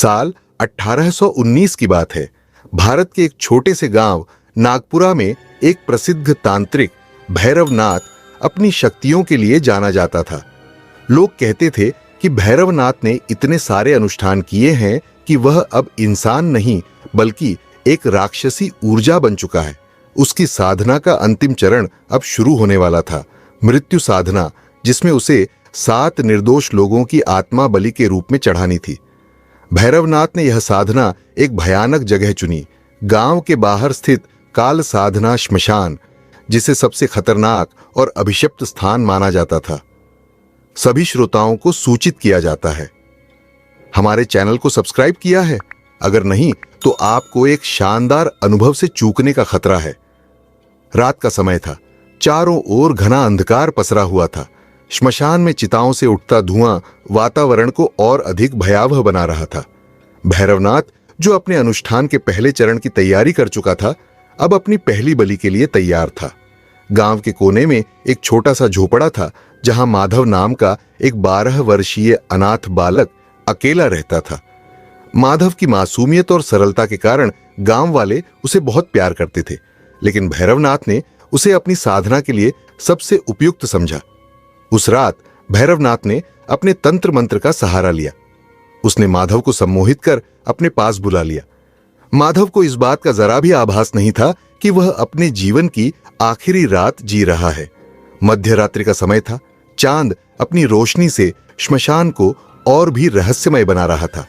साल 1819 की बात है। भारत के एक छोटे से गांव नागपुरा में एक प्रसिद्ध तांत्रिक भैरवनाथ अपनी शक्तियों के लिए जाना जाता था। लोग कहते थे कि भैरवनाथ ने इतने सारे अनुष्ठान किए हैं कि वह अब इंसान नहीं बल्कि एक राक्षसी ऊर्जा बन चुका है। उसकी साधना का अंतिम चरण अब शुरू होने वाला था, मृत्यु साधना, जिसमें उसे 7 निर्दोष लोगों की आत्मा बलि के रूप में चढ़ानी थी। भैरवनाथ ने यह साधना एक भयानक जगह चुनी, गांव के बाहर स्थित काल साधना श्मशान, जिसे सबसे खतरनाक और अभिशप्त स्थान माना जाता था। सभी श्रोताओं को सूचित किया जाता है। हमारे चैनल को सब्सक्राइब किया है? अगर नहीं तो आपको एक शानदार अनुभव से चूकने का खतरा है। रात का समय था, चारों ओर घना अंधकार पसरा हुआ था। श्मशान में चिताओं से उठता धुआं वातावरण को और अधिक भयावह बना रहा था। भैरवनाथ, जो अपने अनुष्ठान के पहले चरण की तैयारी कर चुका था, अब अपनी पहली बलि के लिए तैयार था। गांव के कोने में एक छोटा सा झोपड़ा था, जहां माधव नाम का एक 12 वर्षीय अनाथ बालक अकेला रहता था। माधव की मासूमियत और सरलता के कारण गांव वाले उसे बहुत प्यार करते थे, लेकिन भैरवनाथ ने उसे अपनी साधना के लिए सबसे उपयुक्त समझा। उस रात भैरवनाथ ने अपने तंत्र मंत्र का सहारा लिया। उसने माधव को सम्मोहित कर अपने पास बुला लिया। माधव को इस बात का जरा भी आभास नहीं था कि वह अपने जीवन की आखिरी रात जी रहा है। मध्यरात्रि का समय था। चांद अपनी रोशनी से श्मशान को और भी रहस्यमय बना रहा था।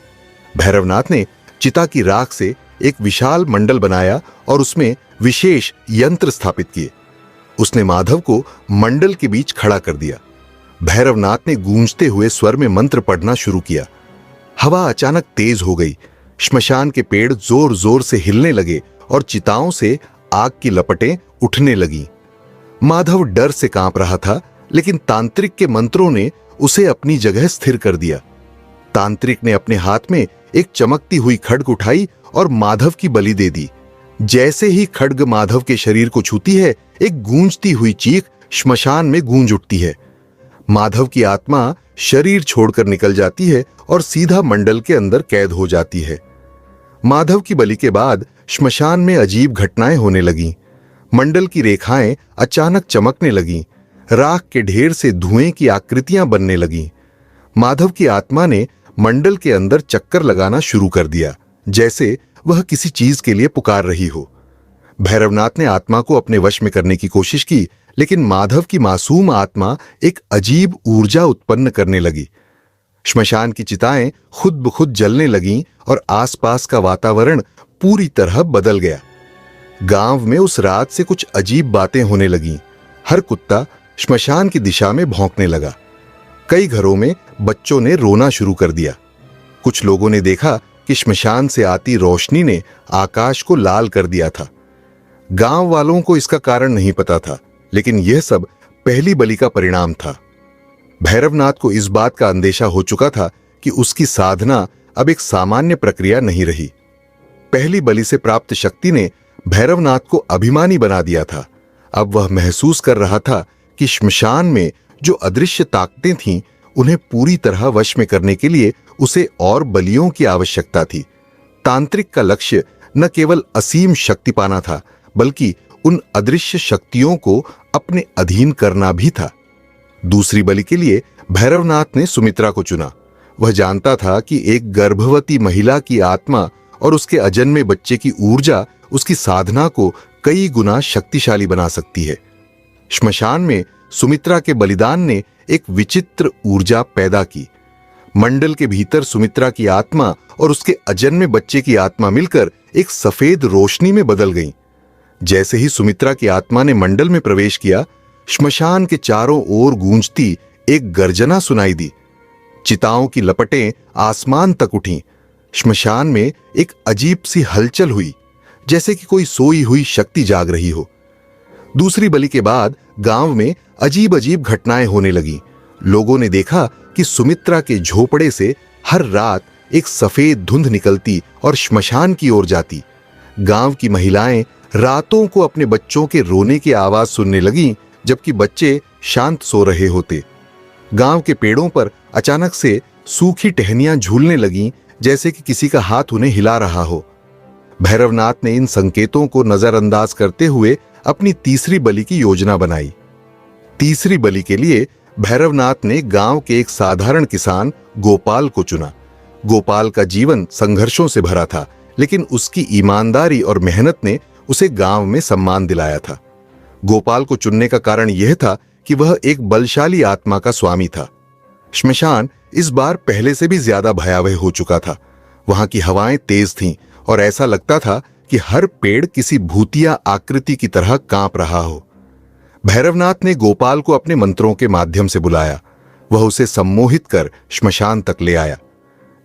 भैरवनाथ ने चिता की राख से एक विशाल मंडल बनाया और उसमें विशेष यंत्र स्थापित किए। उसने माधव को मंडल के बीच खड़ा कर दिया। भैरवनाथ ने गूंजते हुए स्वर में मंत्र पढ़ना शुरू किया। हवा अचानक तेज हो गई। श्मशान के पेड़ जोर जोर से हिलने लगे और चिताओं से आग की लपटें उठने लगीं। माधव डर से कांप रहा था, लेकिन तांत्रिक के मंत्रों ने उसे अपनी जगह स्थिर कर दिया। तांत्रिक ने अपने हाथ में एक चमकती हुई खड्ग उठाई और माधव की बलि दे दी। जैसे ही खड्ग माधव के शरीर को छूती है, एक गूंजती हुई चीख श्मशान में गूंज उठती है। माधव की आत्मा शरीर छोड़कर निकल जाती है और सीधा मंडल के अंदर कैद हो जाती है। माधव की बलि के बाद श्मशान में अजीब घटनाएं होने लगीं। मंडल की रेखाएं अचानक चमकने लगीं। राख के ढेर से धुएं की आकृतियां बनने लगीं। माधव की आत्मा ने मंडल के अंदर चक्कर लगाना शुरू कर दिया, जैसे वह किसी चीज के लिए पुकार रही हो। भैरवनाथ ने आत्मा को अपने वश में करने की कोशिश की, लेकिन माधव की मासूम आत्मा एक अजीब ऊर्जा उत्पन्न करने लगी। श्मशान की चिताएं खुद ब खुद जलने लगीं और आसपास का वातावरण पूरी तरह बदल गया। गांव में उस रात से कुछ अजीब बातें होने लगीं। हर कुत्ता श्मशान की दिशा में भौंकने लगा। कई घरों में बच्चों ने रोना शुरू कर दिया। कुछ लोगों ने देखा कि श्मशान से आती रोशनी ने आकाश को लाल कर दिया था। गांव वालों को इसका कारण नहीं पता था, लेकिन यह सब पहली बलि का परिणाम था। भैरवनाथ को इस बात का अंदेशा हो चुका था कि उसकी साधना अब एक सामान्य प्रक्रिया नहीं रही। पहली बलि से प्राप्त शक्ति ने भैरवनाथ को अभिमानी बना दिया था। अब वह महसूस कर रहा था कि श्मशान में जो अदृश्य ताकतें थीं, उन्हें पूरी तरह वश में करने के लिए उसे और बलियों की आवश्यकता थी। तांत्रिक का लक्ष्य न केवल असीम शक्ति पाना था, बल्कि उन अदृश्य शक्तियों को अपने अधीन करना भी था। दूसरी बलि के लिए भैरवनाथ ने सुमित्रा को चुना। वह जानता था कि एक गर्भवती महिला की आत्मा और उसके अजन्मे बच्चे की ऊर्जा उसकी साधना को कई गुना शक्तिशाली बना सकती है। श्मशान में सुमित्रा के बलिदान ने एक विचित्र ऊर्जा पैदा की। मंडल के भीतर सुमित्रा की आत्मा और उसके अजन्मे बच्चे की आत्मा मिलकर एक सफेद रोशनी में बदल गईं। जैसे ही सुमित्रा की आत्मा ने मंडल में प्रवेश किया, श्मशान के चारों ओर गूंजती एक गर्जना सुनाई दी। चिताओं की लपटें आसमान तक उठीं। श्मशान में एक अजीब सी हलचल हुई, जैसे कि कोई सोई हुई शक्ति जाग रही हो। दूसरी बलि के बाद गांव में अजीब अजीब घटनाएं होने लगीं। लोगों ने देखा कि सुमित्रा के झोपड़े से हर रात एक सफेद धुंध निकलती और श्मशान की ओर जाती। गांव की महिलाएं रातों को अपने बच्चों के रोने की आवाज सुनने लगीं, जबकि बच्चे शांत सो रहे होते। गांव के पेड़ों पर अचानक से सूखी टहनियां झूलने लगीं, जैसे कि किसी का हाथ उन्हें हिला रहा हो। भैरवनाथ ने इन संकेतों को नजरअंदाज करते हुए अपनी तीसरी बलि की योजना बनाई। तीसरी बलि के लिए भैरवनाथ ने गांव के एक साधारण किसान गोपाल को चुना। गोपाल का जीवन संघर्षों से भरा था, लेकिन उसकी ईमानदारी और मेहनत ने उसे गांव में सम्मान दिलाया था। गोपाल को चुनने का कारण यह था कि वह एक बलशाली आत्मा का स्वामी था। श्मशान इस बार पहले से भी ज्यादा भयावह हो चुका था। वहां की हवाएं तेज थीं और ऐसा लगता था कि हर पेड़ किसी भूतिया आकृति की तरह कांप रहा हो। भैरवनाथ ने गोपाल को अपने मंत्रों के माध्यम से बुलाया। वह उसे सम्मोहित कर श्मशान तक ले आया।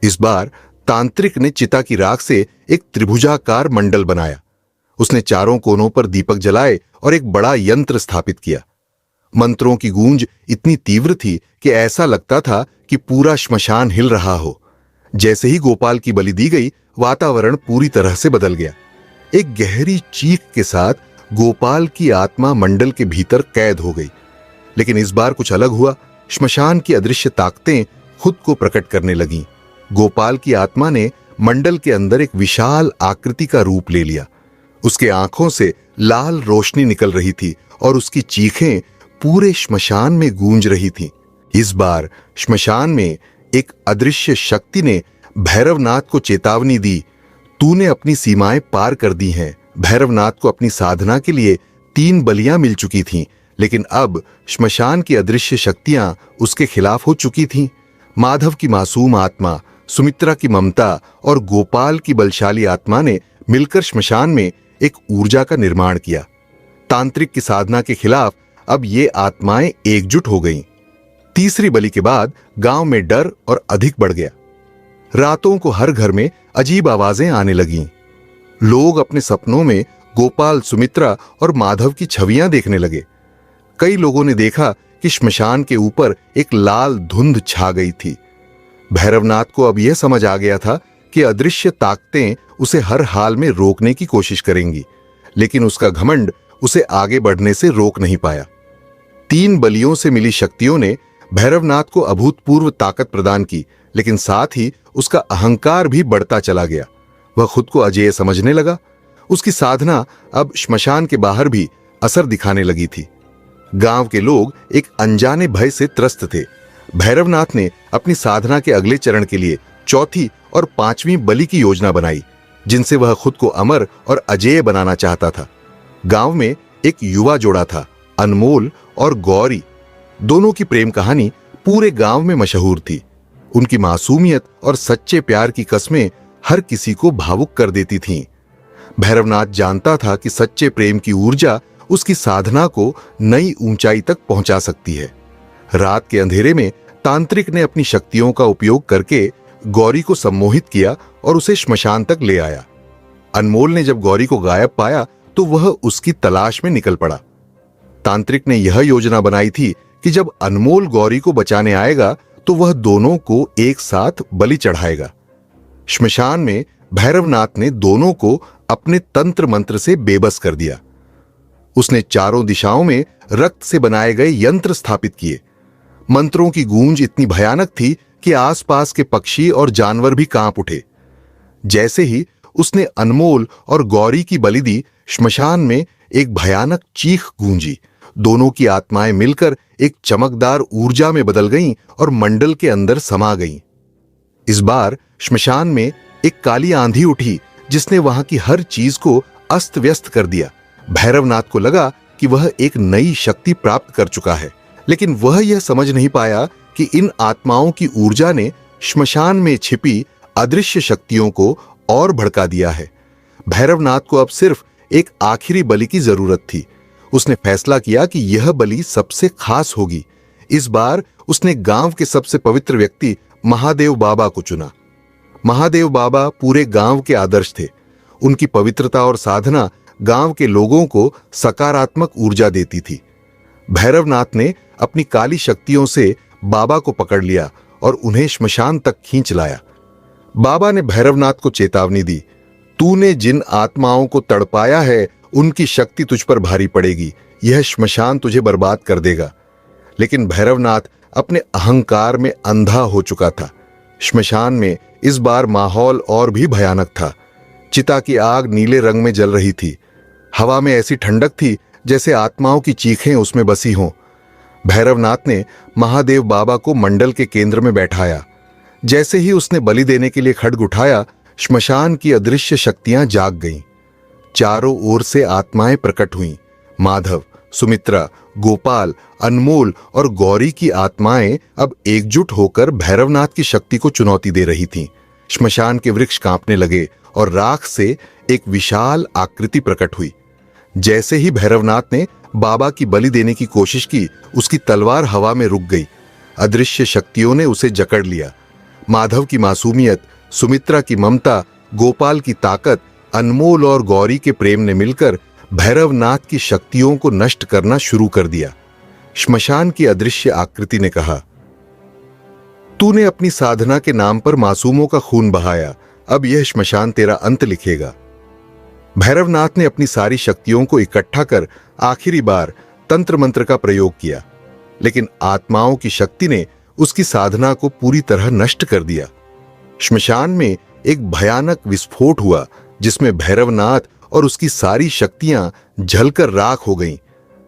इस बार तांत्रिक ने चिता की राख से एक त्रिभुजाकार मंडल बनाया। उसने चारों कोनों पर दीपक जलाए और एक बड़ा यंत्र स्थापित किया। मंत्रों की गूंज इतनी तीव्र थी कि ऐसा लगता था कि पूरा श्मशान हिल रहा हो। जैसे ही गोपाल की बलि दी गई, वातावरण पूरी तरह से बदल गया। एक गहरी चीख के साथ गोपाल की आत्मा मंडल के भीतर कैद हो गई। लेकिन इस बार कुछ अलग हुआ। श्मशान की अदृश्य ताकतें खुद को प्रकट करने लगीं। गोपाल की आत्मा ने मंडल के अंदर एक विशाल आकृति का रूप ले लिया। उसके आंखों से लाल रोशनी निकल रही थी और उसकी चीखें पूरे श्मशान में गूंज रही थीं। इस बार श्मशान में एक अदृश्य शक्ति ने भैरवनाथ को चेतावनी दी, तूने अपनी सीमाएं पार कर दी हैं। भैरवनाथ को अपनी साधना के लिए 3 बलियां मिल चुकी थीं, लेकिन अब श्मशान की अदृश्य शक्तियां उसके खिलाफ हो चुकी थीं। माधव की मासूम आत्मा, सुमित्रा की ममता और गोपाल की बलशाली आत्मा ने मिलकर श्मशान में एक ऊर्जा का निर्माण किया। तांत्रिक की साधना के खिलाफ अब ये आत्माएं एकजुट हो गईं। तीसरी बलि के बाद गांव में डर और अधिक बढ़ गया। रातों को हर घर में अजीब आवाजें आने लगीं। लोग अपने सपनों में गोपाल, सुमित्रा और माधव की छवियां देखने लगे। कई लोगों ने देखा कि श्मशान के ऊपर एक लाल धुंध छा गई थी। भैरवनाथ को अब यह समझ आ गया था कि अदृश्य ताकतें उसे हर हाल में रोकने की कोशिश करेंगी, लेकिन उसका घमंड उसे आगे बढ़ने से रोक नहीं पाया। 3 बलियों से मिली शक्तियों ने भैरवनाथ को अभूतपूर्व ताकत प्रदान की, लेकिन साथ ही उसका अहंकार भी बढ़ता चला गया। वह खुद को अजेय समझने लगा। उसकी साधना अब श्मशान के बाहर भी असर दिखाने लगी थी। गांव के लोग एक अनजाने भय से त्रस्त थे। भैरवनाथ ने अपनी साधना के अगले चरण के लिए 4थी और 5वीं बलि की योजना बनाई, जिनसे वह खुद को अमर और अजेय बनाना चाहता था। गांव में एक युवा जोड़ा था, अनमोल और गौरी। दोनों की प्रेम कहानी पूरे गांव में मशहूर थी। उनकी मासूमियत और सच्चे प्यार की कस्में हर किसी को भावुक कर देती थीं। भैरवनाथ जानता था कि सच्चे प्रेम की ऊर्जा उसकी साधना को नई ऊंचाई तक पहुंचा सकती है। रात के अंधेरे में तांत्रिक ने अपनी शक्तियों का उपयोग करके गौरी को सम्मोहित किया और उसे श्मशान तक ले आया। अनमोल ने जब गौरी को गायब पाया तो वह उसकी तलाश में निकल पड़ा। तांत्रिक ने यह योजना बनाई थी कि जब अनमोल गौरी को बचाने आएगा तो वह दोनों को एक साथ बलि चढ़ाएगा। श्मशान में भैरवनाथ ने दोनों को अपने तंत्र मंत्र से बेबस कर दिया। उसने चारों दिशाओं में रक्त से बनाए गए यंत्र स्थापित किए। मंत्रों की गूंज इतनी भयानक थी कि आसपास के पक्षी और जानवर भी कांप उठे। जैसे ही उसने अनमोल और गौरी की बलि दी, श्मशान में एक भयानक चीख गूंजी। दोनों की आत्माएं मिलकर एक चमकदार ऊर्जा में बदल गईं और मंडल के अंदर समा गईं। इस बार श्मशान में एक काली आंधी उठी, जिसने वहां की हर चीज को अस्त व्यस्त कर दिया। भैरवनाथ को लगा कि वह एक नई शक्ति प्राप्त कर चुका है, लेकिन वह यह समझ नहीं पाया कि इन आत्माओं की ऊर्जा ने श्मशान में छिपी अदृश्य शक्तियों को और भड़का दिया है। भैरवनाथ को अब सिर्फ एक आखिरी बलि की जरूरत थी। उसने फैसला किया कि यह बलि सबसे खास होगी। इस बार उसने गांव के सबसे पवित्र व्यक्ति महादेव बाबा को चुना। महादेव बाबा पूरे गांव के आदर्श थे। उनकी पवित्रता और साधना गांव के लोगों को सकारात्मक ऊर्जा देती थी। भैरवनाथ ने अपनी काली शक्तियों से बाबा को पकड़ लिया और उन्हें श्मशान तक खींच लाया। बाबा ने भैरवनाथ को चेतावनी दी, तूने जिन आत्माओं को तड़पाया है उनकी शक्ति तुझ पर भारी पड़ेगी। यह श्मशान तुझे बर्बाद कर देगा। लेकिन भैरवनाथ अपने अहंकार में अंधा हो चुका था। श्मशान में इस बार माहौल और भी भयानक था। चिता की आग नीले रंग में जल रही थी। हवा में ऐसी ठंडक थी जैसे आत्माओं की चीखें उसमें बसी हों। भैरवनाथ ने महादेव बाबा को मंडल के केंद्र में बैठाया। जैसे ही उसने बलि देने के लिए खड्ग उठाया, श्मशान की अदृश्य शक्तियां जाग गईं। चारों ओर से आत्माएं प्रकट हुईं। माधव, सुमित्रा, गोपाल, अनमोल और गौरी की आत्माएं अब एकजुट होकर भैरवनाथ की शक्ति को चुनौती दे रही थीं। श्मशान के वृक्ष कांपने लगे और राख से एक विशाल आकृति प्रकट हुई। जैसे ही भैरवनाथ ने बाबा की बलि देने की कोशिश की, उसकी तलवार हवा में रुक गई। अदृश्य शक्तियों ने उसे जकड़ लिया। माधव की मासूमियत, सुमित्रा की ममता, गोपाल की ताकत, अनमोल और गौरी के प्रेम ने मिलकर भैरवनाथ की शक्तियों को नष्ट करना शुरू कर दिया। श्मशान की अदृश्य आकृति ने कहा, तूने अपनी साधना के नाम पर मासूमों का खून बहाया, अब यह श्मशान तेरा अंत लिखेगा। भैरवनाथ ने अपनी सारी शक्तियों को इकट्ठा कर आखिरी बार तंत्र मंत्र का प्रयोग किया, लेकिन आत्माओं की शक्ति ने उसकी साधना को पूरी तरह नष्ट कर दिया। श्मशान में एक भयानक विस्फोट हुआ जिसमें भैरवनाथ और उसकी सारी शक्तियां जलकर राख हो गईं।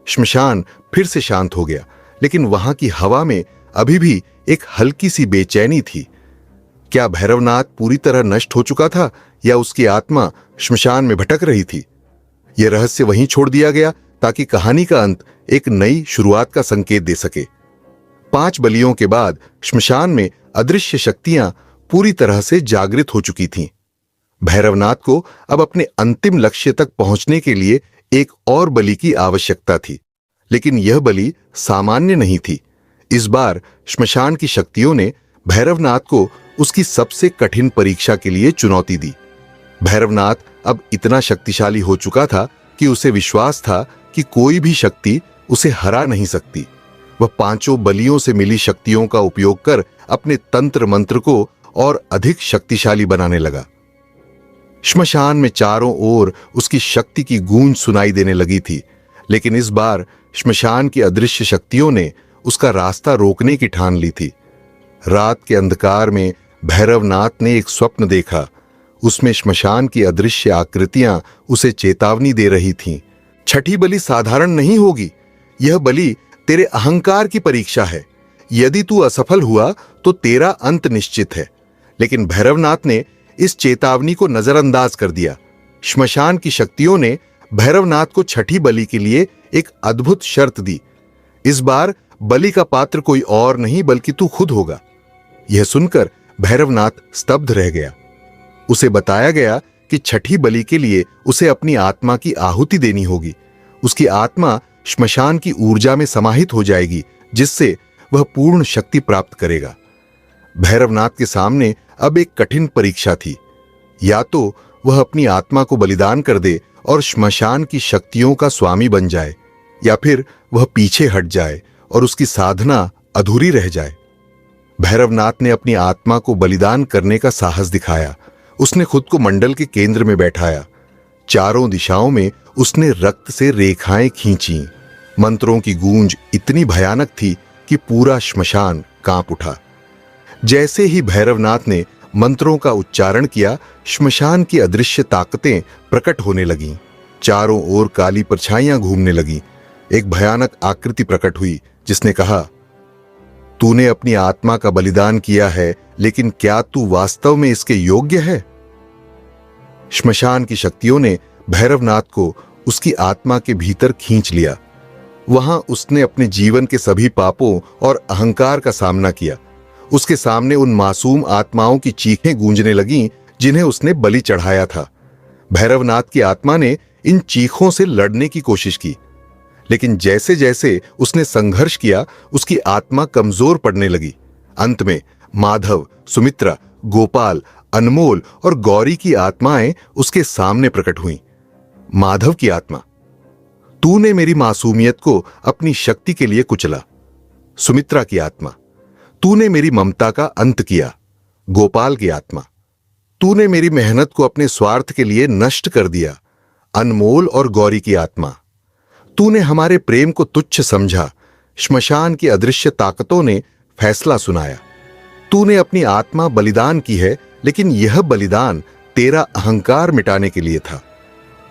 श्मशान फिर से शांत हो गया, लेकिन वहां की हवा में अभी भी एक हल्की सी बेचैनी थी। क्या भैरवनाथ पूरी तरह नष्ट हो चुका था या उसकी आत्मा श्मशान में भटक रही थी? यह रहस्य वहीं छोड़ दिया गया ताकि कहानी का अंत एक नई शुरुआत का संकेत दे सके। 5 बलियों के बाद श्मशान में अदृश्य शक्तियां पूरी तरह से जागृत हो चुकी थीं। भैरवनाथ को अब अपने अंतिम लक्ष्य तक पहुंचने के लिए एक और बलि की आवश्यकता थी, लेकिन यह बलि सामान्य नहीं थी। इस बार श्मशान की शक्तियों ने भैरवनाथ को उसकी सबसे कठिन परीक्षा के लिए चुनौती दी। भैरवनाथ अब इतना शक्तिशाली हो चुका था कि उसे विश्वास था कि कोई भी शक्ति उसे हरा नहीं सकती। वह 5 बलियों से मिली शक्तियों का उपयोग कर अपने तंत्र मंत्र को और अधिक शक्तिशाली बनाने लगा। श्मशान में चारों ओर उसकी शक्ति की गूंज सुनाई देने लगी थी, लेकिन इस बार श्मशान की अदृश्य शक्तियों ने उसका रास्ता रोकने की ठान ली थी। रात के अंधकार में भैरवनाथ ने एक स्वप्न देखा। उसमें श्मशान की अदृश्य आकृतियां उसे चेतावनी दे रही थीं। छठी बलि साधारण नहीं होगी, यह बलि तेरे अहंकार की परीक्षा है। यदि तू असफल हुआ तो तेरा अंत निश्चित है। लेकिन भैरवनाथ ने इस चेतावनी को नजरअंदाज कर दिया। श्मशान की शक्तियों ने भैरवनाथ को छठी बलि के लिए एक अद्भुत शर्त दी। इस बार बलि का पात्र कोई और नहीं बल्कि तू खुद होगा। यह सुनकर भैरवनाथ स्तब्ध रह गया। उसे बताया गया कि छठी बलि के लिए उसे अपनी आत्मा की आहुति देनी होगी। उसकी आत्मा श्मशान की ऊर्जा में समाहित हो जाएगी, जिससे वह पूर्ण शक्ति प्राप्त करेगा। भैरवनाथ के सामने अब एक कठिन परीक्षा थी। या तो वह अपनी आत्मा को बलिदान कर दे और श्मशान की शक्तियों का स्वामी बन जाए, या फिर वह पीछे हट जाए और उसकी साधना अधूरी रह जाए। भैरवनाथ ने अपनी आत्मा को बलिदान करने का साहस दिखाया। उसने खुद को मंडल के केंद्र में बैठाया। चारों दिशाओं में उसने रक्त से रेखाएं खींची। मंत्रों की गूंज इतनी भयानक थी कि पूरा श्मशान कांप उठा। जैसे ही भैरवनाथ ने मंत्रों का उच्चारण किया, श्मशान की अदृश्य ताकतें प्रकट होने लगीं। चारों ओर काली परछाइयां घूमने लगीं। एक भयानक आकृति प्रकट हुई जिसने कहा, तूने अपनी आत्मा का बलिदान किया है, लेकिन क्या तू वास्तव में इसके योग्य है? श्मशान की शक्तियों ने भैरवनाथ को उसकी आत्मा के भीतर खींच लिया। वहां उसने अपने जीवन के सभी पापों और अहंकार का सामना किया। उसके सामने उन मासूम आत्माओं की चीखें गूंजने लगीं जिन्हें उसने बलि चढ़ाया था। भैरवनाथ की आत्मा ने इन चीखों से लड़ने की कोशिश की, लेकिन जैसे जैसे उसने संघर्ष किया, उसकी आत्मा कमजोर पड़ने लगी। अंत में माधव, सुमित्रा, गोपाल, अनमोल और गौरी की आत्माएं उसके सामने प्रकट हुईं। माधव की आत्मा, तूने मेरी मासूमियत को अपनी शक्ति के लिए कुचला। सुमित्रा की आत्मा, तूने मेरी ममता का अंत किया। गोपाल की आत्मा, तूने मेरी मेहनत को अपने स्वार्थ के लिए नष्ट कर दिया। अनमोल और गौरी की आत्मा, तूने हमारे प्रेम को तुच्छ समझा। श्मशान की अदृश्य ताकतों ने फैसला सुनाया। तूने अपनी आत्मा बलिदान की है, लेकिन यह बलिदान तेरा अहंकार मिटाने के लिए था।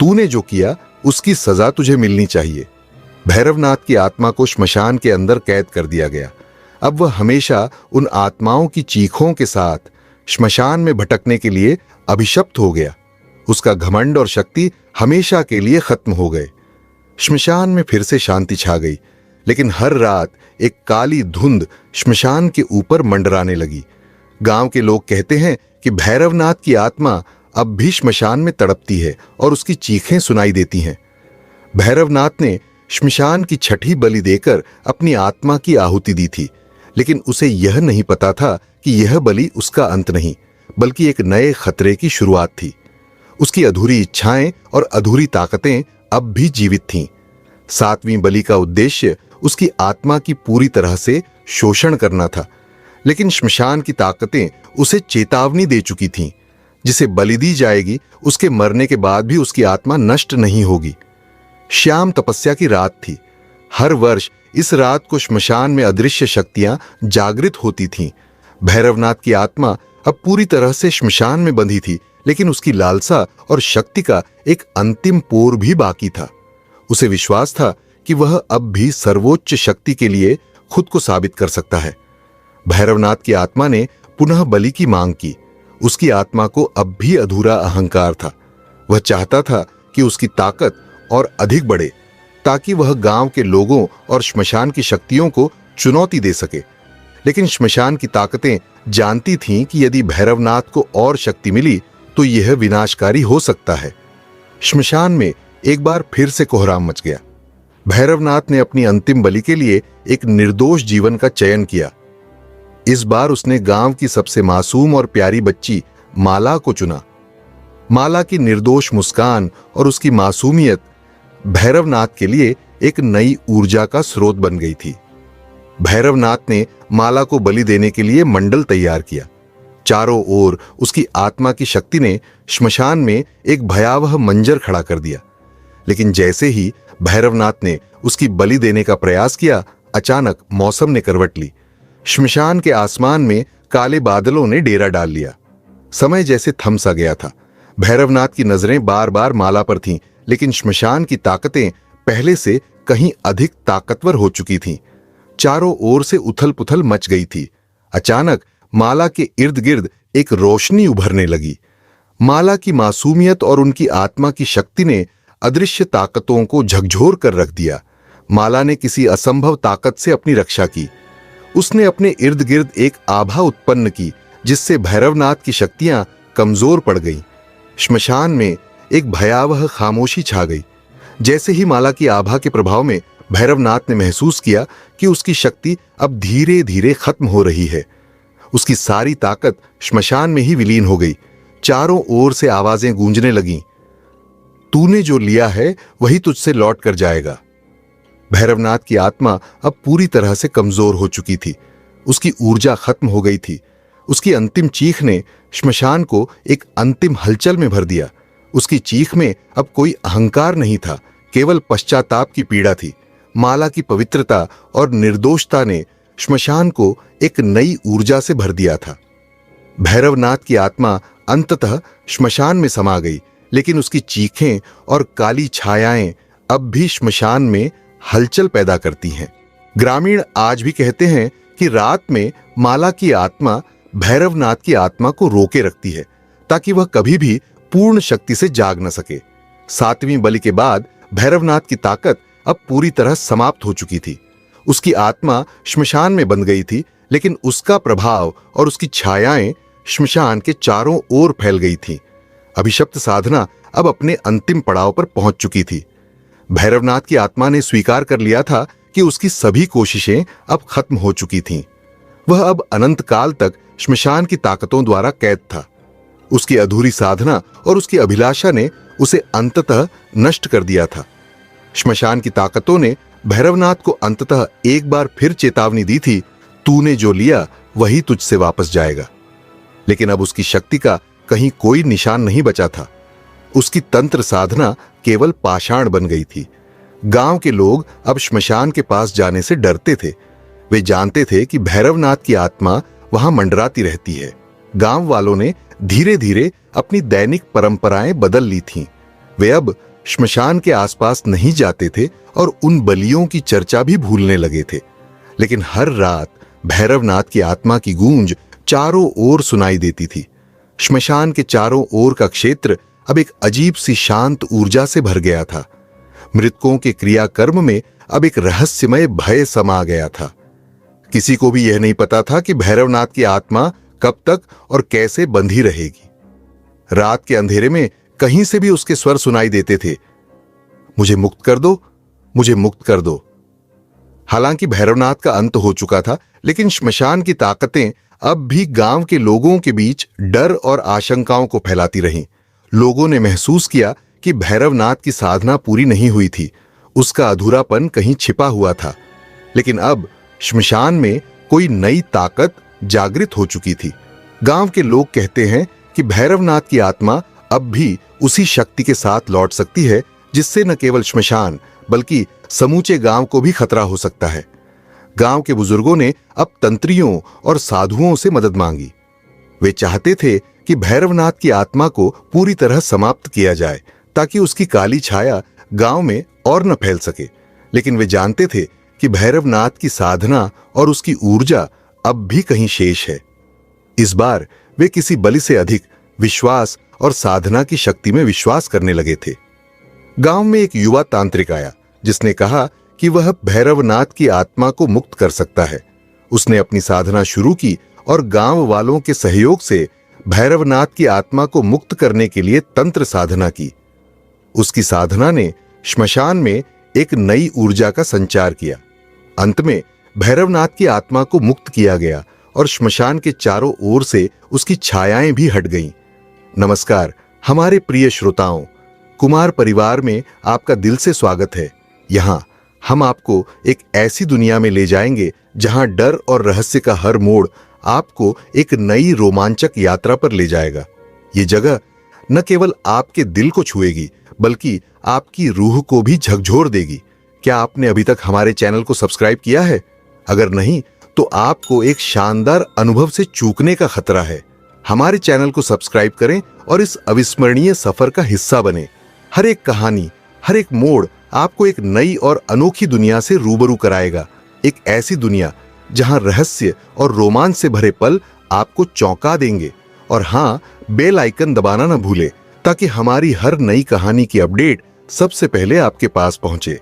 तूने जो किया उसकी सजा तुझे मिलनी चाहिए। भैरवनाथ की आत्मा को श्मशान के अंदर कैद कर दिया गया। अब वह हमेशा उन आत्माओं की चीखों के साथ श्मशान में भटकने के लिए अभिशप्त हो गया। उसका घमंड और शक्ति हमेशा के लिए खत्म हो गए। श्मशान में फिर से शांति छा गई, लेकिन हर रात एक काली धुंध श्मशान के ऊपर मंडराने लगी। गांव के लोग कहते हैं कि भैरवनाथ की आत्मा अब भी श्मशान में तड़पती है और उसकी चीखें सुनाई देती हैं। भैरवनाथ ने श्मशान की छठी बलि देकर अपनी आत्मा की आहुति दी थी, लेकिन उसे यह नहीं पता था कि यह बलि उसका अंत नहीं, बल्कि एक नए खतरे की शुरुआत थी। उसकी अधूरी इच्छाएं और अधूरी ताकतें अब भी जीवित थीं। 7वीं बलि का उद्देश्य उसकी आत्मा की पूरी तरह से शोषण करना था, लेकिन श्मशान की ताकतें उसे चेतावनी दे चुकी थीं, जिसे बलि दी जाएगी उसके मरने के बाद भी उसकी आत्मा नष्ट नहीं होगी। श्याम तपस्या की रात थी। हर वर्ष इस रात को श्मशान में अदृश्य शक्तियां जागृत होती थीं। भैरवनाथ की आत्मा अब पूरी तरह से श्मशान में बंधी थी, लेकिन उसकी लालसा और शक्ति का एक अंतिम पोर भी बाकी था। उसे विश्वास था कि वह अब भी सर्वोच्च शक्ति के लिए खुद को साबित कर सकता है। भैरवनाथ की आत्मा ने पुनः बलि की मांग की। उसकी आत्मा को अब भी अधूरा अहंकार था। वह चाहता था कि उसकी ताकत और अधिक बढ़े, ताकि वह गांव के लोगों और श्मशान की शक्तियों को चुनौती दे सके। लेकिन श्मशान की ताकतें जानती थीं कि यदि भैरवनाथ को और शक्ति मिली तो यह विनाशकारी हो सकता है। श्मशान में एक बार फिर से कोहराम मच गया। भैरवनाथ ने अपनी अंतिम बलि के लिए एक निर्दोष जीवन का चयन किया। इस बार उसने गांव की सबसे मासूम और प्यारी बच्ची माला को चुना। माला की निर्दोष मुस्कान और उसकी मासूमियत भैरवनाथ के लिए एक नई ऊर्जा का स्रोत बन गई थी। भैरवनाथ ने माला को बलि देने के लिए मंडल तैयार किया। चारों ओर उसकी आत्मा की शक्ति ने श्मशान में एक भयावह मंजर खड़ा कर दिया। लेकिन जैसे ही भैरवनाथ ने उसकी बलि देने का प्रयास किया, अचानक मौसम ने करवट ली। श्मशान के आसमान में काले बादलों ने डेरा डाल लिया। समय जैसे थम सा गया था। भैरवनाथ की नजरें बार बार माला पर थीं, लेकिन श्मशान की ताकतें पहले से कहीं अधिक ताकतवर हो चुकी थीं। चारों ओर से उथल पुथल मच गई थी। अचानक माला के इर्द गिर्द एक रोशनी उभरने लगी। माला की मासूमियत और उनकी आत्मा की शक्ति ने अदृश्य ताकतों को झकझोर कर रख दिया। माला ने किसी असंभव ताकत से अपनी रक्षा की। उसने अपने इर्द गिर्द एक आभा उत्पन्न की, जिससे भैरवनाथ की शक्तियां कमजोर पड़ गईं। श्मशान में एक भयावह खामोशी छा गई। जैसे ही माला की आभा के प्रभाव में भैरवनाथ ने महसूस किया कि उसकी शक्ति अब धीरे धीरे खत्म हो रही है। उसकी सारी ताकत श्मशान में ही विलीन हो गई। चारों ओर से आवाजें गूंजने लगीं। तूने जो लिया है वही तुझसे लौट कर जाएगा। भैरवनाथ की आत्मा अब पूरी तरह से कमजोर हो चुकी थी। उसकी ऊर्जा खत्म हो गई थी। उसकी अंतिम चीख ने श्मशान को एक अंतिम हलचल में भर दिया। उसकी चीख में अब कोई अहंकार नहीं था, केवल पश्चाताप की पीड़ा थी। माला की पवित्रता और निर्दोषता ने श्मशान को एक नई ऊर्जा से भर दिया था। भैरवनाथ की आत्मा अंततः श्मशान में समा गई, लेकिन उसकी चीखें और काली छायाएं अब भी श्मशान में हलचल पैदा करती हैं। ग्रामीण आज भी कहते हैं कि रात में माला की आत्मा भैरवनाथ की आत्मा को रोके रखती है, ताकि वह कभी भी पूर्ण शक्ति से जाग न सके। 7वीं बलि के बाद भैरवनाथ की ताकत अब पूरी तरह समाप्त हो चुकी थी। उसकी आत्मा श्मशान में बंध गई थी, लेकिन उसका प्रभाव और उसकी छायाएं श्मशान के चारों ओर फैल गई थीं। अभिशप्त साधना अब अपने अंतिम पड़ाव पर पहुंच चुकी थी। भैरवनाथ की आत्मा ने स्वीकार कर लिया था कि उसकी सभी कोशिशें अब खत्म हो चुकी थीं। वह अब अनंत काल तक श्मशान की ताकतों द्वारा कैद था। उसकी अधूरी साधना और उसकी अभिलाषा ने उसे अंततः नष्ट कर दिया था। श्मशान की ताकतों ने भैरवनाथ को अंततः एक बार फिर चेतावनी दी थी, तूने जो लिया वही तुझसे वापस जाएगा। लेकिन अब उसकी शक्ति का कहीं कोई निशान नहीं बचा था। उसकी तंत्र साधना केवल पाषाण बन गई थी। गांव के लोग अब श्मशान के पास जाने से डरते थे। वे जानते थे कि भैरवनाथ की आत्मा वहां मंडराती रहती है। गांव वालों ने धीरे धीरे अपनी दैनिक परंपराएं बदल ली थीं। वे अब श्मशान के आसपास नहीं जाते थे और उन बलियों की चर्चा भी भूलने लगे थे। लेकिन हर रात भैरवनाथ की आत्मा की गूंज चारों ओर सुनाई देती थी। श्मशान के चारों ओर का क्षेत्र अब एक अजीब सी शांत ऊर्जा से भर गया था। मृतकों के क्रियाकर्म में अब एक रहस्यमय भय समा गया था। किसी को भी यह नहीं पता था कि भैरवनाथ की आत्मा कब तक और कैसे बंधी रहेगी। रात के अंधेरे में कहीं से भी उसके स्वर सुनाई देते थे, मुझे मुक्त कर दो, मुझे मुक्त कर दो। हालांकि भैरवनाथ का अंत हो चुका था, लेकिन श्मशान की ताकतें अब भी गांव के लोगों के बीच डर और आशंकाओं को फैलाती रहीं। लोगों ने महसूस किया कि भैरवनाथ की साधना पूरी नहीं हुई थी, उसका अधूरापन कहीं छिपा हुआ था। लेकिन अब श्मशान में कोई नई ताकत जागृत हो चुकी थी। गांव के लोग कहते हैं कि भैरवनाथ की आत्मा अब भी उसी शक्ति के साथ लौट सकती है जिससे न केवल श्मशान बल्कि समूचे गांव को भी खतरा हो सकता है। गांव के बुजुर्गों ने अब तंत्रियों और साधुओं से मदद मांगी। वे चाहते थे कि भैरवनाथ की आत्मा को पूरी तरह समाप्त किया जाए ताकि उसकी काली छाया गांव में और न फैल सके। लेकिन वे जानते थे कि भैरवनाथ की साधना और उसकी ऊर्जा अब भी कहीं शेष है। इस बार वे किसी बलि से अधिक विश्वास और साधना की शक्ति में विश्वास करने लगे थे। गांव में एक युवा तांत्रिक आया जिसने कहा कि वह भैरवनाथ की आत्मा को मुक्त कर सकता है। उसने अपनी साधना शुरू की और गांव वालों के सहयोग से भैरवनाथ की आत्मा को मुक्त करने के लिए तंत्र साधना की। उसकी साधना ने श्मशान में एक नई ऊर्जा का संचार किया। अंत में भैरवनाथ की आत्मा को मुक्त किया गया और श्मशान के चारों ओर से उसकी छायाएं भी हट गईं। नमस्कार हमारे प्रिय श्रोताओं, कुमार परिवार में आपका दिल से स्वागत है। यहां हम आपको एक ऐसी दुनिया में ले जाएंगे जहां डर और रहस्य का हर मोड़ आपको एक नई रोमांचक यात्रा पर ले जाएगा। ये जगह न केवल आपके दिल को छुएगी बल्कि आपकी रूह को भी झकझोर देगी। क्या आपने अभी तक हमारे चैनल को सब्सक्राइब किया है? अगर नहीं तो आपको एक शानदार अनुभव से चूकने का खतरा है। हमारे चैनल को सब्सक्राइब करें और इस अविस्मरणीय सफर का हिस्सा बने। हर एक कहानी, हर एक मोड़ आपको एक नई और अनोखी दुनिया से रूबरू कराएगा। एक ऐसी दुनिया जहां रहस्य और रोमांच से भरे पल आपको चौंका देंगे। और हाँ, बेल आइकन दबाना न भूले ताकि हमारी हर नई कहानी की अपडेट सबसे पहले आपके पास पहुंचे।